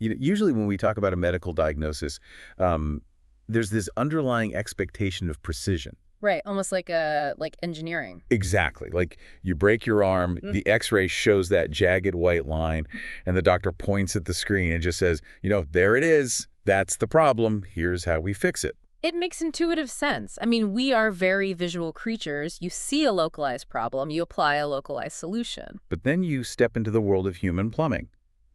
Usually when we talk about a medical diagnosis, there's this underlying expectation of precision. Right, almost like engineering. Exactly. Like you break your arm, the x-ray shows that jagged white line, and the doctor points at the screen and just says, there it is. That's the problem. Here's how we fix it. It makes intuitive sense. I mean, we are very visual creatures. You see a localized problem, you apply a localized solution. But then you step into the world of human plumbing,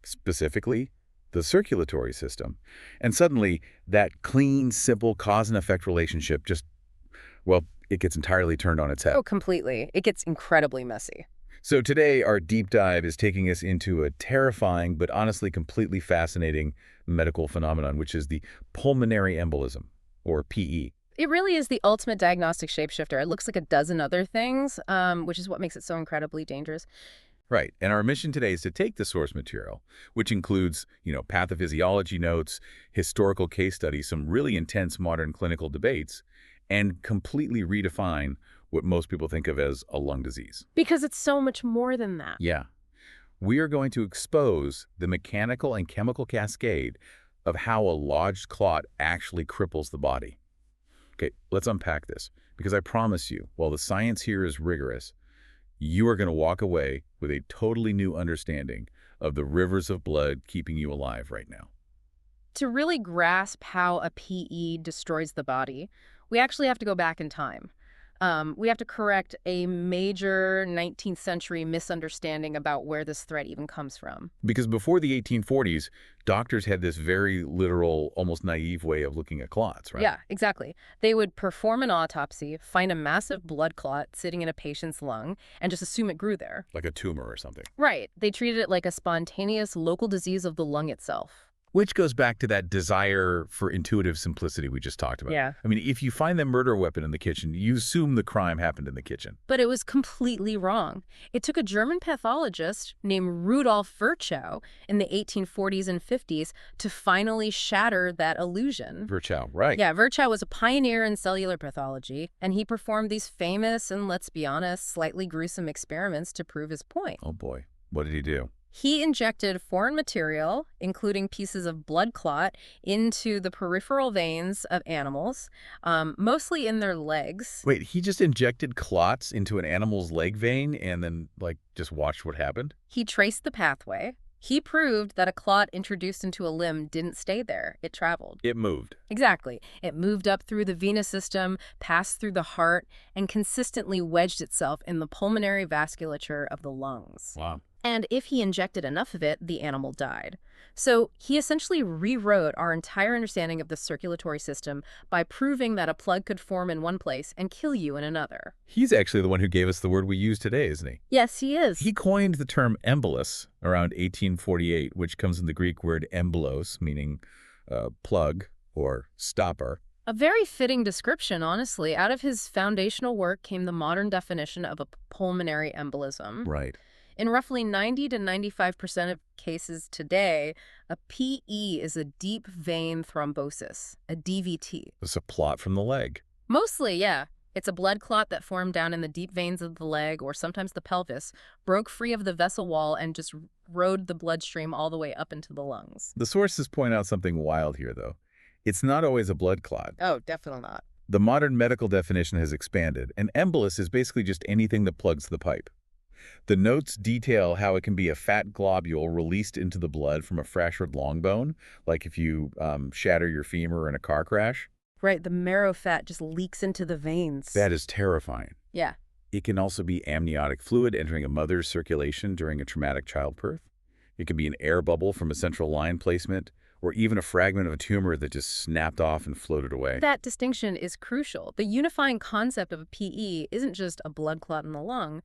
specifically the circulatory system. And suddenly, that clean, simple cause and effect relationship just, well, it gets entirely turned on its head. Oh, completely. It gets incredibly messy. So today, our deep dive is taking us into a terrifying but honestly completely fascinating medical phenomenon, which is the pulmonary embolism, or PE. It really is the ultimate diagnostic shapeshifter. It looks like a dozen other things, which is what makes it so incredibly dangerous. Right. And our mission today is to take the source material, which includes, pathophysiology notes, historical case studies, some really intense modern clinical debates, and completely redefine what most people think of as a lung disease. Because it's so much more than that. Yeah. We are going to expose the mechanical and chemical cascade of how a lodged clot actually cripples the body. Okay, let's unpack this, because I promise you, while the science here is rigorous, you are going to walk away with a totally new understanding of the rivers of blood keeping you alive right now. To really grasp how a PE destroys the body, we actually have to go back in time. We have to correct a major 19th century misunderstanding about where this threat even comes from. Because before the 1840s, doctors had this very literal, almost naive way of looking at clots, right? Yeah, exactly. They would perform an autopsy, find a massive blood clot sitting in a patient's lung, and just assume it grew there. Like a tumor or something. Right. They treated it like a spontaneous local disease of the lung itself. Which goes back to that desire for intuitive simplicity we just talked about. Yeah. I mean, if you find the murder weapon in the kitchen, you assume the crime happened in the kitchen. But it was completely wrong. It took a German pathologist named Rudolf Virchow in the 1840s and 50s to finally shatter that illusion. Virchow, right. Yeah, Virchow was a pioneer in cellular pathology, and he performed these famous and, let's be honest, slightly gruesome experiments to prove his point. Oh boy, what did he do? He injected foreign material, including pieces of blood clot, into the peripheral veins of animals, mostly in their legs. Wait, he just injected clots into an animal's leg vein and then, just watched what happened? He traced the pathway. He proved that a clot introduced into a limb didn't stay there. It traveled. It moved. Exactly. It moved up through the venous system, passed through the heart, and consistently wedged itself in the pulmonary vasculature of the lungs. Wow. And if he injected enough of it, the animal died. So he essentially rewrote our entire understanding of the circulatory system by proving that a plug could form in one place and kill you in another. He's actually the one who gave us the word we use today, isn't he? Yes, he is. He coined the term embolus around 1848, which comes from the Greek word embolos, meaning plug or stopper. A very fitting description, honestly. Out of his foundational work came the modern definition of a pulmonary embolism. Right. In roughly 90 to 95% of cases today, a PE is a deep vein thrombosis, a DVT. It's a clot from the leg. Mostly, yeah. It's a blood clot that formed down in the deep veins of the leg or sometimes the pelvis, broke free of the vessel wall, and just rode the bloodstream all the way up into the lungs. The sources point out something wild here, though. It's not always a blood clot. Oh, definitely not. The modern medical definition has expanded, and embolus is basically just anything that plugs the pipe. The notes detail how it can be a fat globule released into the blood from a fractured long bone, like if you shatter your femur in a car crash. Right, the marrow fat just leaks into the veins. That is terrifying. Yeah. It can also be amniotic fluid entering a mother's circulation during a traumatic childbirth. It can be an air bubble from a central line placement, or even a fragment of a tumor that just snapped off and floated away. That distinction is crucial. The unifying concept of a PE isn't just a blood clot in the lung.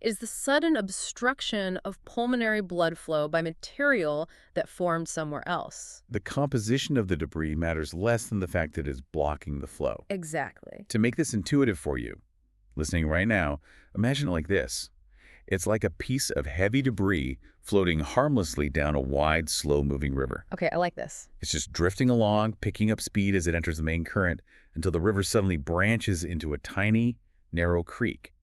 It is the sudden obstruction of pulmonary blood flow by material that formed somewhere else. The composition of the debris matters less than the fact that it's blocking the flow. Exactly. To make this intuitive for you, listening right now, imagine it like this. It's like a piece of heavy debris floating harmlessly down a wide, slow-moving river. Okay, I like this. It's just drifting along, picking up speed as it enters the main current, until the river suddenly branches into a tiny, narrow creek,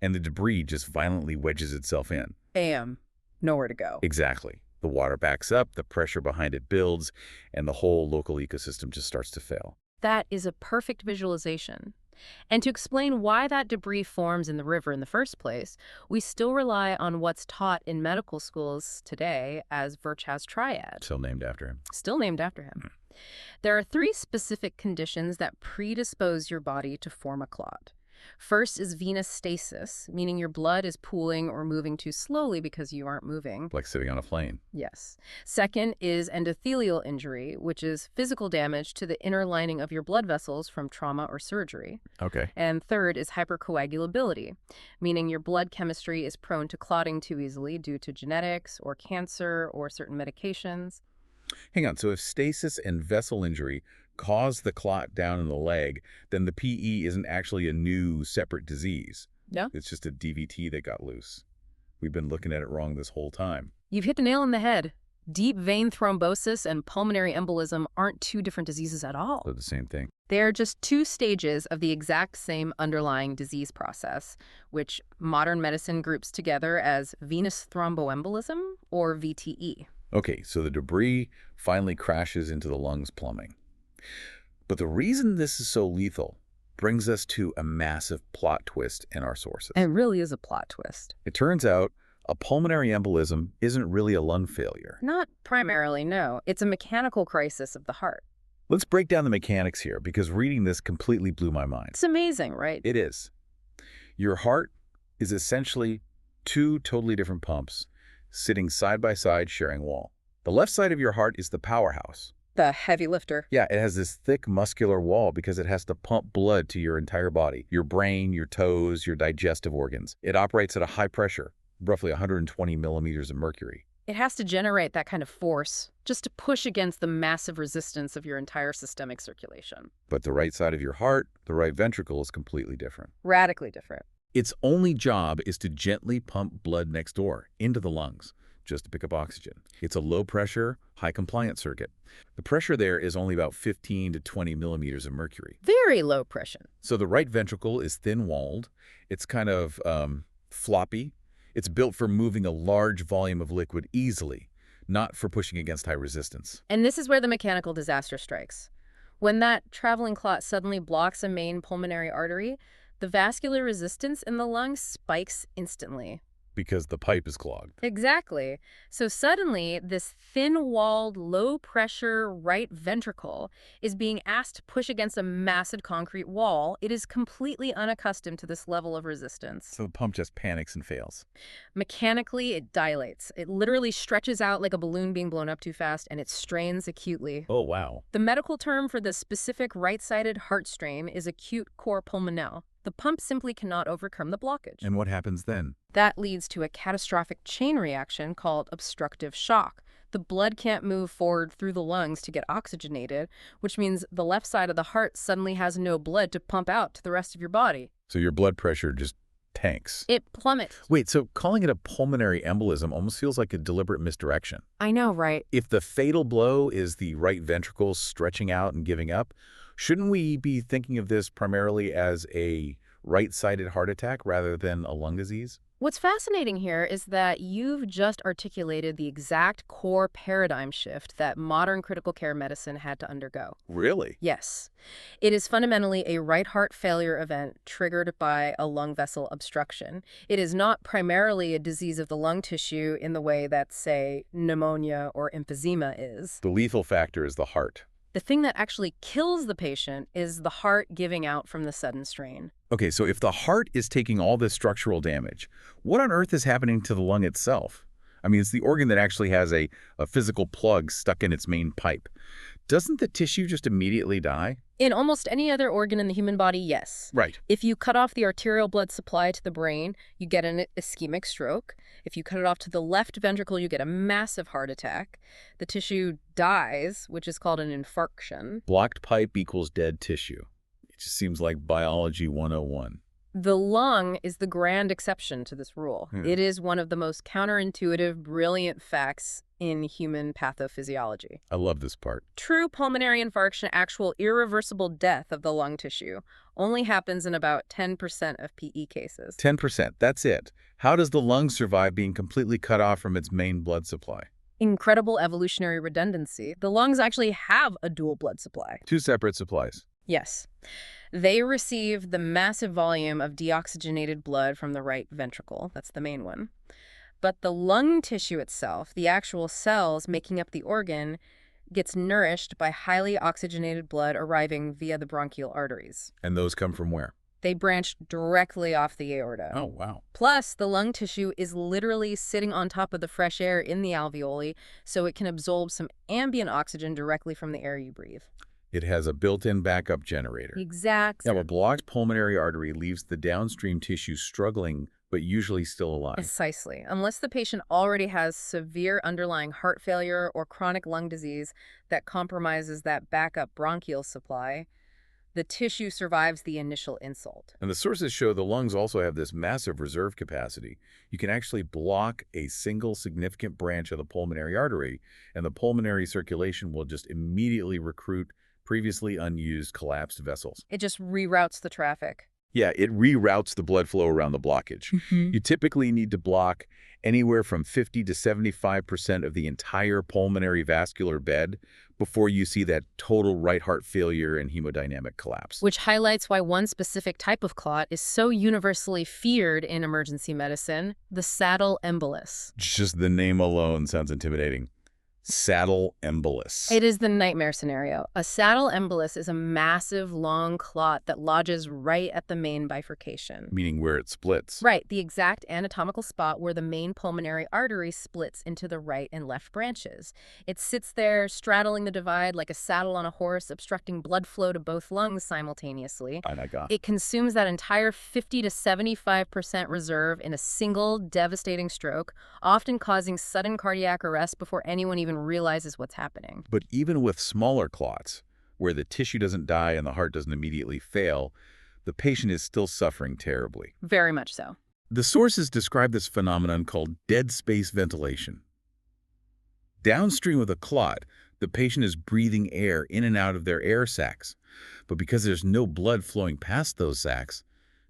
and the debris just violently wedges itself in. Bam. Nowhere to go. Exactly. The water backs up, the pressure behind it builds, and the whole local ecosystem just starts to fail. That is a perfect visualization. And to explain why that debris forms in the river in the first place, we still rely on what's taught in medical schools today as Virchow's triad. Still named after him. Still named after him. There are 3 specific conditions that predispose your body to form a clot. First is venous stasis, meaning your blood is pooling or moving too slowly because you aren't moving. Like sitting on a plane. Yes. Second is endothelial injury, which is physical damage to the inner lining of your blood vessels from trauma or surgery. Okay. And third is hypercoagulability, meaning your blood chemistry is prone to clotting too easily due to genetics or cancer or certain medications. Hang on, so if stasis and vessel injury cause the clot down in the leg, then the PE isn't actually a new separate disease. No. It's just a DVT that got loose. We've been looking at it wrong this whole time. You've hit the nail on the head. Deep vein thrombosis and pulmonary embolism aren't 2 different diseases at all. They're the same thing. They're just 2 stages of the exact same underlying disease process, which modern medicine groups together as venous thromboembolism, or VTE. Okay, so the debris finally crashes into the lungs plumbing. But the reason this is so lethal brings us to a massive plot twist in our sources. It really is a plot twist. It turns out a pulmonary embolism isn't really a lung failure. Not primarily, no. It's a mechanical crisis of the heart. Let's break down the mechanics here, because reading this completely blew my mind. It's amazing, right? It is. Your heart is essentially 2 totally different pumps sitting side by side sharing wall. The left side of your heart is the powerhouse. The heavy lifter. Yeah, it has this thick muscular wall because it has to pump blood to your entire body, your brain, your toes, your digestive organs. It operates at a high pressure, roughly 120 millimeters of mercury. It has to generate that kind of force just to push against the massive resistance of your entire systemic circulation. But the right side of your heart, the right ventricle, is completely different. Radically different. Its only job is to gently pump blood next door into the lungs, just to pick up oxygen. It's a low-pressure, high-compliance circuit. The pressure there is only about 15 to 20 millimeters of mercury. Very low pressure. So the right ventricle is thin-walled. It's kind of floppy. It's built for moving a large volume of liquid easily, not for pushing against high resistance. And this is where the mechanical disaster strikes. When that traveling clot suddenly blocks a main pulmonary artery, the vascular resistance in the lungs spikes instantly. Because the pipe is clogged. Exactly. So suddenly, this thin-walled, low-pressure right ventricle is being asked to push against a massive concrete wall. It is completely unaccustomed to this level of resistance. So the pump just panics and fails. Mechanically, it dilates. It literally stretches out like a balloon being blown up too fast, and it strains acutely. Oh, wow. The medical term for the specific right-sided heart strain is acute cor pulmonale. The pump simply cannot overcome the blockage. And what happens then? That leads to a catastrophic chain reaction called obstructive shock. The blood can't move forward through the lungs to get oxygenated, which means the left side of the heart suddenly has no blood to pump out to the rest of your body. So your blood pressure just tanks. It plummets. Wait, so calling it a pulmonary embolism almost feels like a deliberate misdirection. I know, right? If the fatal blow is the right ventricle stretching out and giving up, shouldn't we be thinking of this primarily as a right-sided heart attack rather than a lung disease? What's fascinating here is that you've just articulated the exact core paradigm shift that modern critical care medicine had to undergo. Really? Yes. It is fundamentally a right heart failure event triggered by a lung vessel obstruction. It is not primarily a disease of the lung tissue in the way that, say, pneumonia or emphysema is. The lethal factor is the heart. The thing that actually kills the patient is the heart giving out from the sudden strain. Okay, so if the heart is taking all this structural damage, what on earth is happening to the lung itself? I mean, it's the organ that actually has a physical plug stuck in its main pipe. Doesn't the tissue just immediately die? In almost any other organ in the human body, yes. Right. If you cut off the arterial blood supply to the brain, you get an ischemic stroke. If you cut it off to the left ventricle, you get a massive heart attack. The tissue dies, which is called an infarction. Blocked pipe equals dead tissue. It just seems like biology 101. The lung is the grand exception to this rule. It is one of the most counterintuitive, brilliant facts in human pathophysiology. I love this part. True pulmonary infarction, actual irreversible death of the lung tissue, only happens in about 10% of PE cases. 10%, that's it. How does the lung survive being completely cut off from its main blood supply? Incredible evolutionary redundancy. The lungs actually have a dual blood supply. Two separate supplies. Yes. They receive the massive volume of deoxygenated blood from the right ventricle. That's the main one. But the lung tissue itself, the actual cells making up the organ, gets nourished by highly oxygenated blood arriving via the bronchial arteries. And those come from where? They branch directly off the aorta. Oh, wow. Plus, the lung tissue is literally sitting on top of the fresh air in the alveoli, so it can absorb some ambient oxygen directly from the air you breathe. It has a built-in backup generator. Exactly. Now, a blocked pulmonary artery leaves the downstream tissue struggling, but usually still alive. Precisely. Unless the patient already has severe underlying heart failure or chronic lung disease that compromises that backup bronchial supply, the tissue survives the initial insult. And the sources show the lungs also have this massive reserve capacity. You can actually block a single significant branch of the pulmonary artery, and the pulmonary circulation will just immediately recruit previously unused collapsed vessels. It just reroutes the traffic. Yeah, it reroutes the blood flow around the blockage. You typically need to block anywhere from 50 to 75% of the entire pulmonary vascular bed before you see that total right heart failure and hemodynamic collapse. Which highlights why one specific type of clot is so universally feared in emergency medicine, the saddle embolus. Just the name alone sounds intimidating. Saddle embolus. It is the nightmare scenario. A saddle embolus is a massive, long clot that lodges right at the main bifurcation. Meaning where it splits. Right, the exact anatomical spot where the main pulmonary artery splits into the right and left branches. It sits there, straddling the divide like a saddle on a horse, obstructing blood flow to both lungs simultaneously. Oh my God. It consumes that entire 50 to 75% reserve in a single devastating stroke, often causing sudden cardiac arrest before anyone even realizes what's happening. But even with smaller clots, where the tissue doesn't die and the heart doesn't immediately fail, the patient is still suffering terribly. Very much so. The sources describe this phenomenon called dead space ventilation. Downstream of the clot, the patient is breathing air in and out of their air sacs. But because there's no blood flowing past those sacs,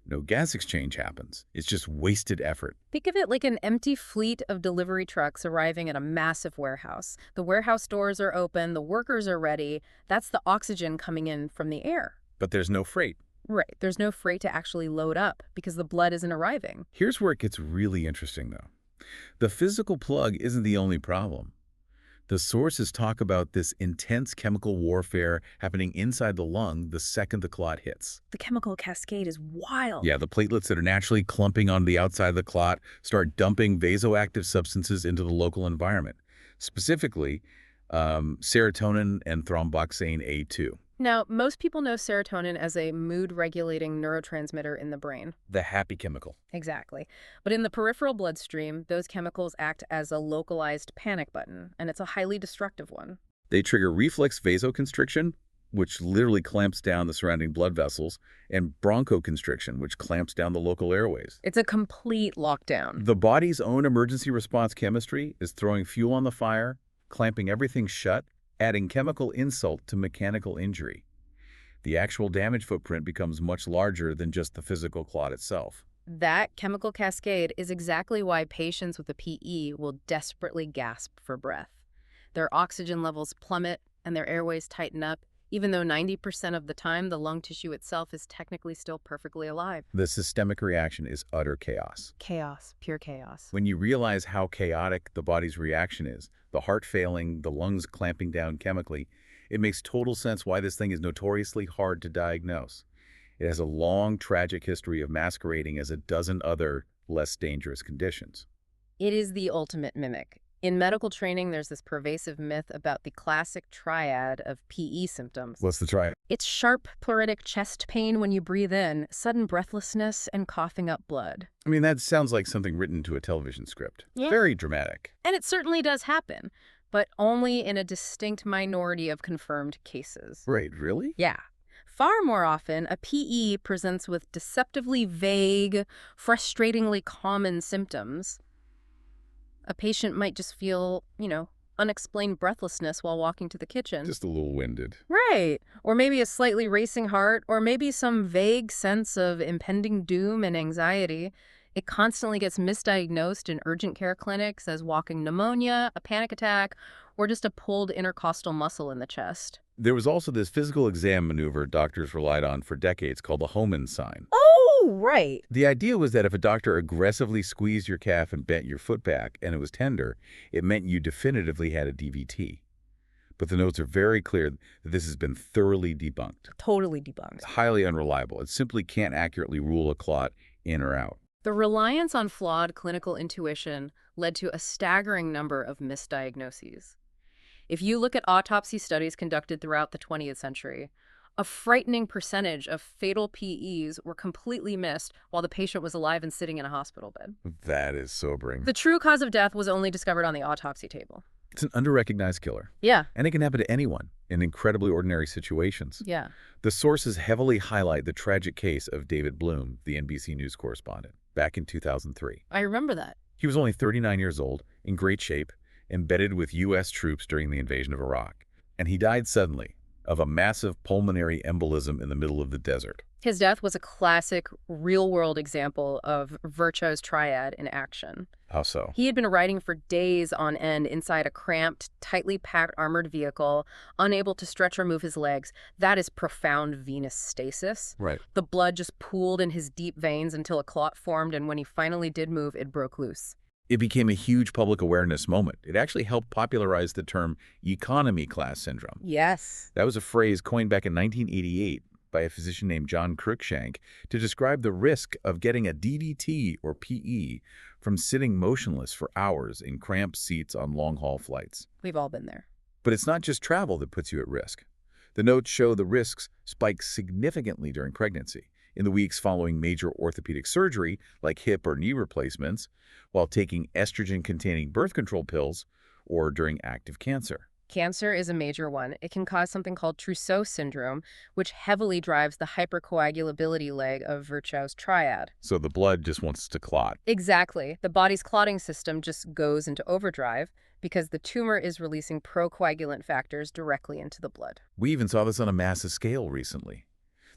no gas exchange happens. It's just wasted effort. Think of it like an empty fleet of delivery trucks arriving at a massive warehouse. The warehouse doors are open, the workers are ready. That's the oxygen coming in from the air. But there's no freight. Right. There's no freight to actually load up because the blood isn't arriving. Here's where it gets really interesting, though. The physical plug isn't the only problem. The sources talk about this intense chemical warfare happening inside the lung the second the clot hits. The chemical cascade is wild. Yeah, the platelets that are naturally clumping on the outside of the clot start dumping vasoactive substances into the local environment, specifically serotonin and thromboxane A2. Now, most people know serotonin as a mood-regulating neurotransmitter in the brain. The happy chemical. Exactly. But in the peripheral bloodstream, those chemicals act as a localized panic button, and it's a highly destructive one. They trigger reflex vasoconstriction, which literally clamps down the surrounding blood vessels, and bronchoconstriction, which clamps down the local airways. It's a complete lockdown. The body's own emergency response chemistry is throwing fuel on the fire, clamping everything shut, adding chemical insult to mechanical injury. The actual damage footprint becomes much larger than just the physical clot itself. That chemical cascade is exactly why patients with a PE will desperately gasp for breath. Their oxygen levels plummet and their airways tighten up, even though 90% of the time the lung tissue itself is technically still perfectly alive. The systemic reaction is utter chaos. Chaos, pure chaos. When you realize how chaotic the body's reaction is, the heart failing, the lungs clamping down chemically, it makes total sense why this thing is notoriously hard to diagnose. It has a long, tragic history of masquerading as a dozen other, less dangerous conditions. It is the ultimate mimic. In medical training, there's this pervasive myth about the classic triad of PE symptoms. What's the triad? It's sharp, pleuritic chest pain when you breathe in, sudden breathlessness, and coughing up blood. I mean, that sounds like something written to a television script. Yeah. Very dramatic. And it certainly does happen, but only in a distinct minority of confirmed cases. Right, really? Yeah. Far more often, a PE presents with deceptively vague, frustratingly common symptoms. A patient might just feel, unexplained breathlessness while walking to the kitchen. Just a little winded. Right. Or maybe a slightly racing heart, or maybe some vague sense of impending doom and anxiety. It constantly gets misdiagnosed in urgent care clinics as walking pneumonia, a panic attack, or just a pulled intercostal muscle in the chest. There was also this physical exam maneuver doctors relied on for decades called the Homan sign. Oh, right. The idea was that if a doctor aggressively squeezed your calf and bent your foot back and it was tender, it meant you definitively had a DVT. But the notes are very clear that this has been thoroughly debunked. Totally debunked. It's highly unreliable. It simply can't accurately rule a clot in or out. The reliance on flawed clinical intuition led to a staggering number of misdiagnoses. If you look at autopsy studies conducted throughout the 20th century, a frightening percentage of fatal PEs were completely missed while the patient was alive and sitting in a hospital bed. That is sobering. The true cause of death was only discovered on the autopsy table. It's an underrecognized killer. Yeah. And it can happen to anyone in incredibly ordinary situations. Yeah. The sources heavily highlight the tragic case of David Bloom, the NBC News correspondent, back in 2003. I remember that. He was only 39 years old, in great shape, embedded with U.S. troops during the invasion of Iraq. And he died suddenly of a massive pulmonary embolism in the middle of the desert. His death was a classic, real-world example of Virchow's triad in action. How so? He had been riding for days on end inside a cramped, tightly packed armored vehicle, unable to stretch or move his legs. That is profound venous stasis. Right. The blood just pooled in his deep veins until a clot formed, and when he finally did move, it broke loose. It became a huge public awareness moment. It actually helped popularize the term economy class syndrome. Yes. That was a phrase coined back in 1988 by a physician named John Cruikshank to describe the risk of getting a DVT or PE from sitting motionless for hours in cramped seats on long-haul flights. We've all been there. But it's not just travel that puts you at risk. The notes show the risks spike significantly during pregnancy, in the weeks following major orthopedic surgery like hip or knee replacements, while taking estrogen-containing birth control pills, or during active cancer. Cancer is a major one. It can cause something called Trousseau syndrome, which heavily drives the hypercoagulability leg of Virchow's triad. So the blood just wants to clot. Exactly. The body's clotting system just goes into overdrive because the tumor is releasing procoagulant factors directly into the blood. We even saw this on a massive scale recently.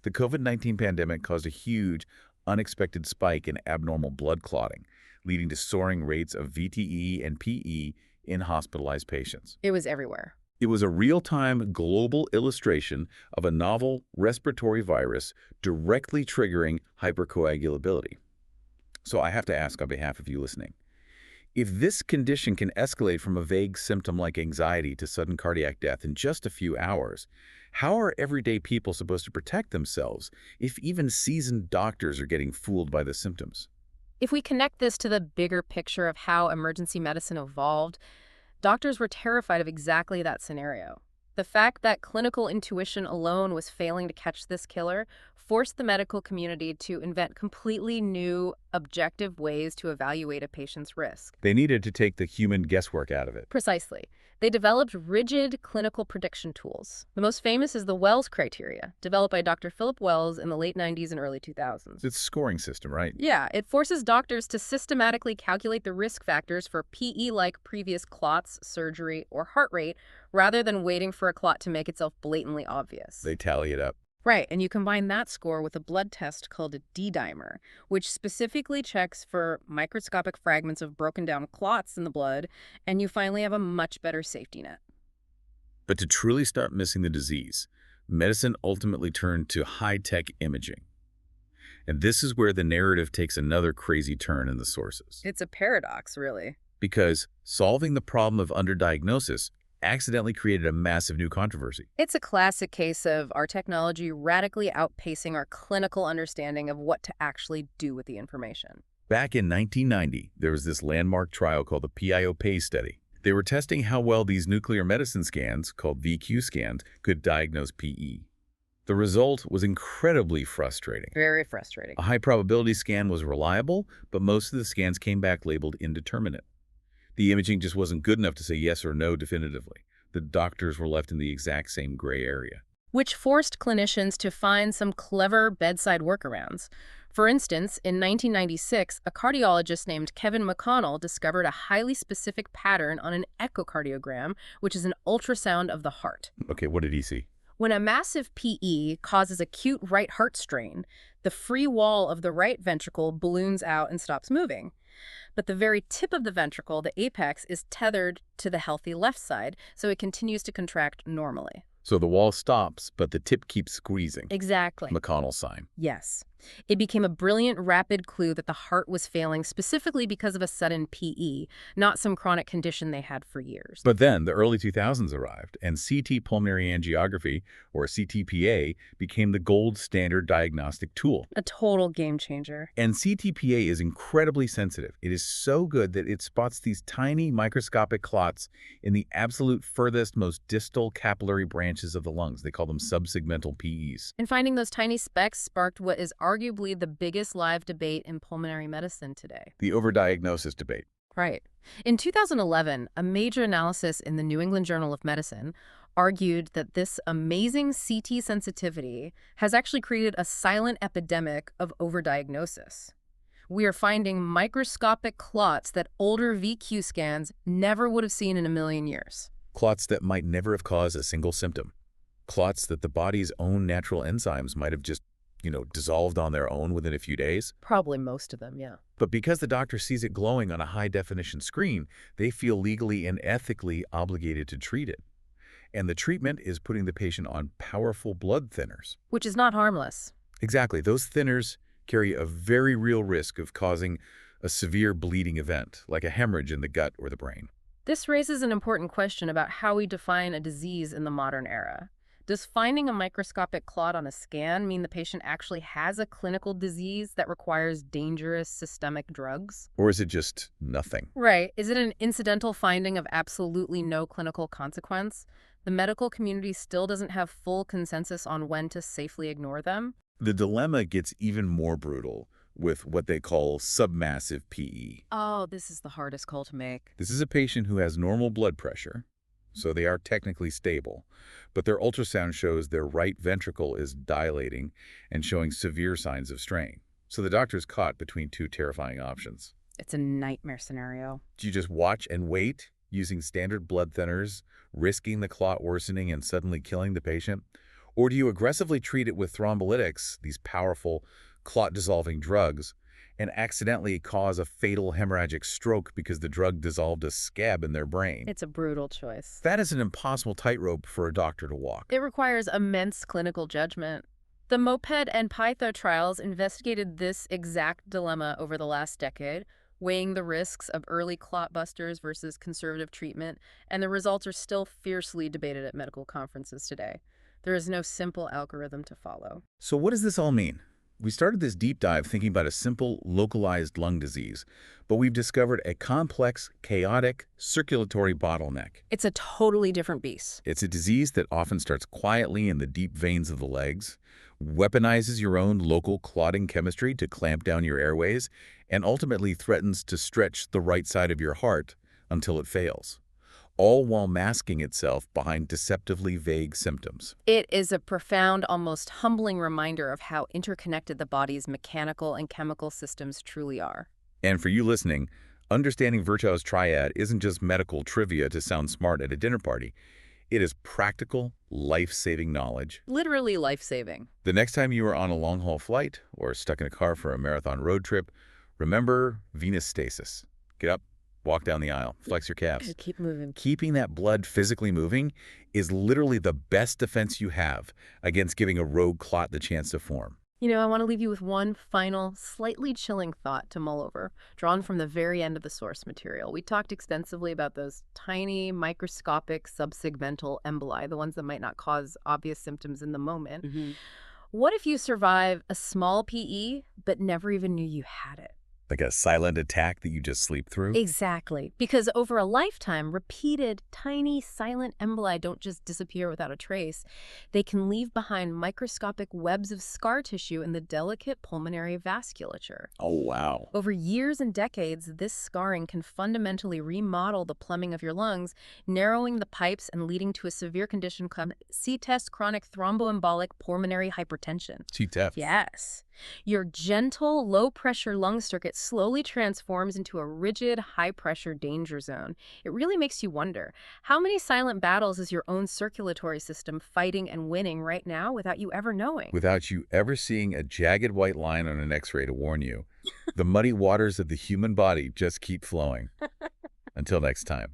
The COVID-19 pandemic caused a huge, unexpected spike in abnormal blood clotting, leading to soaring rates of VTE and PE in hospitalized patients. It was everywhere. It was a real-time global illustration of a novel respiratory virus directly triggering hypercoagulability. So I have to ask on behalf of you listening, if this condition can escalate from a vague symptom like anxiety to sudden cardiac death in just a few hours, how are everyday people supposed to protect themselves if even seasoned doctors are getting fooled by the symptoms? If we connect this to the bigger picture of how emergency medicine evolved, doctors were terrified of exactly that scenario. The fact that clinical intuition alone was failing to catch this killer forced the medical community to invent completely new, objective ways to evaluate a patient's risk. They needed to take the human guesswork out of it. Precisely. They developed rigid clinical prediction tools. The most famous is the Wells criteria, developed by Dr. Philip Wells in the late 90s and early 2000s. It's a scoring system, right? Yeah, it forces doctors to systematically calculate the risk factors for PE-like previous clots, surgery, or heart rate, rather than waiting for a clot to make itself blatantly obvious. They tally it up. Right, and you combine that score with a blood test called a D-dimer, which specifically checks for microscopic fragments of broken down clots in the blood, and you finally have a much better safety net. But to truly stop missing the disease, medicine ultimately turned to high-tech imaging. And this is where the narrative takes another crazy turn in the sources. It's a paradox, really. Because solving the problem of underdiagnosis accidentally created a massive new controversy. It's a classic case of our technology radically outpacing our clinical understanding of what to actually do with the information. Back in 1990, there was this landmark trial called the PIO-PACE study. They were testing how well these nuclear medicine scans, called VQ scans, could diagnose PE. The result was incredibly frustrating. Very frustrating. A high-probability scan was reliable, but most of the scans came back labeled indeterminate. The imaging just wasn't good enough to say yes or no definitively. The doctors were left in the exact same gray area. Which forced clinicians to find some clever bedside workarounds. For instance, in 1996, a cardiologist named Kevin McConnell discovered a highly specific pattern on an echocardiogram, which is an ultrasound of the heart. Okay, what did he see? When a massive PE causes acute right heart strain, The free wall of the right ventricle balloons out and stops moving. But the very tip of the ventricle, the apex, is tethered to the healthy left side, so it continues to contract normally. So the wall stops, but the tip keeps squeezing. Exactly. McConnell's sign. Yes. It became a brilliant, rapid clue that the heart was failing specifically because of a sudden PE, not some chronic condition they had for years. But then the early 2000s arrived, and CT pulmonary angiography, or CTPA, became the gold standard diagnostic tool. A total game changer. And CTPA is incredibly sensitive. It is so good that it spots these tiny microscopic clots in the absolute furthest, most distal capillary branches of the lungs. They call them subsegmental PEs. And finding those tiny specks sparked what is arguably the biggest live debate in pulmonary medicine today. The overdiagnosis debate. Right. In 2011, a major analysis in the New England Journal of Medicine argued that this amazing CT sensitivity has actually created a silent epidemic of overdiagnosis. We are finding microscopic clots that older VQ scans never would have seen in a million years. Clots that might never have caused a single symptom. Clots that the body's own natural enzymes might have just, dissolved on their own within a few days. Probably most of them, yeah. But because the doctor sees it glowing on a high-definition screen, they feel legally and ethically obligated to treat it. And the treatment is putting the patient on powerful blood thinners. Which is not harmless. Exactly. Those thinners carry a very real risk of causing a severe bleeding event, like a hemorrhage in the gut or the brain. This raises an important question about how we define a disease in the modern era. Does finding a microscopic clot on a scan mean the patient actually has a clinical disease that requires dangerous systemic drugs? Or is it just nothing? Right. Is it an incidental finding of absolutely no clinical consequence? The medical community still doesn't have full consensus on when to safely ignore them. The dilemma gets even more brutal with what they call submassive PE. Oh, this is the hardest call to make. This is a patient who has normal blood pressure, so they are technically stable, but their ultrasound shows their right ventricle is dilating and showing severe signs of strain. So the doctor is caught between two terrifying options. It's a nightmare scenario. Do you just watch and wait, using standard blood thinners, risking the clot worsening and suddenly killing the patient? Or do you aggressively treat it with thrombolytics, these powerful clot-dissolving drugs, and accidentally cause a fatal hemorrhagic stroke because the drug dissolved a scab in their brain? It's a brutal choice. That is an impossible tightrope for a doctor to walk. It requires immense clinical judgment. The MOPED and PYTHO trials investigated this exact dilemma over the last decade, weighing the risks of early clot busters versus conservative treatment, and the results are still fiercely debated at medical conferences today. There is no simple algorithm to follow. So what does this all mean? We started this deep dive thinking about a simple, localized lung disease, but we've discovered a complex, chaotic, circulatory bottleneck. It's a totally different beast. It's a disease that often starts quietly in the deep veins of the legs, weaponizes your own local clotting chemistry to clamp down your airways, and ultimately threatens to stretch the right side of your heart until it fails, all while masking itself behind deceptively vague symptoms. It is a profound, almost humbling reminder of how interconnected the body's mechanical and chemical systems truly are. And for you listening, understanding Virchow's triad isn't just medical trivia to sound smart at a dinner party. It is practical, life-saving knowledge. Literally life-saving. The next time you are on a long-haul flight or stuck in a car for a marathon road trip, remember venous stasis. Get up, walk down the aisle, flex your calves. Keep moving. Keeping that blood physically moving is literally the best defense you have against giving a rogue clot the chance to form. I want to leave you with one final, slightly chilling thought to mull over, drawn from the very end of the source material. We talked extensively about those tiny, microscopic, subsegmental emboli, the ones that might not cause obvious symptoms in the moment. What if you survive a small PE, but never even knew you had it? Like a silent attack that you just sleep through? Exactly. Because over a lifetime, repeated, tiny, silent emboli don't just disappear without a trace. They can leave behind microscopic webs of scar tissue in the delicate pulmonary vasculature. Oh, wow. Over years and decades, this scarring can fundamentally remodel the plumbing of your lungs, narrowing the pipes and leading to a severe condition called C-test chronic thromboembolic pulmonary hypertension. C-test? Yes. Your gentle, low-pressure lung circuit slowly transforms into a rigid, high-pressure danger zone. It really makes you wonder, how many silent battles is your own circulatory system fighting and winning right now without you ever knowing? Without you ever seeing a jagged white line on an X-ray to warn you, the muddy waters of the human body just keep flowing. Until next time.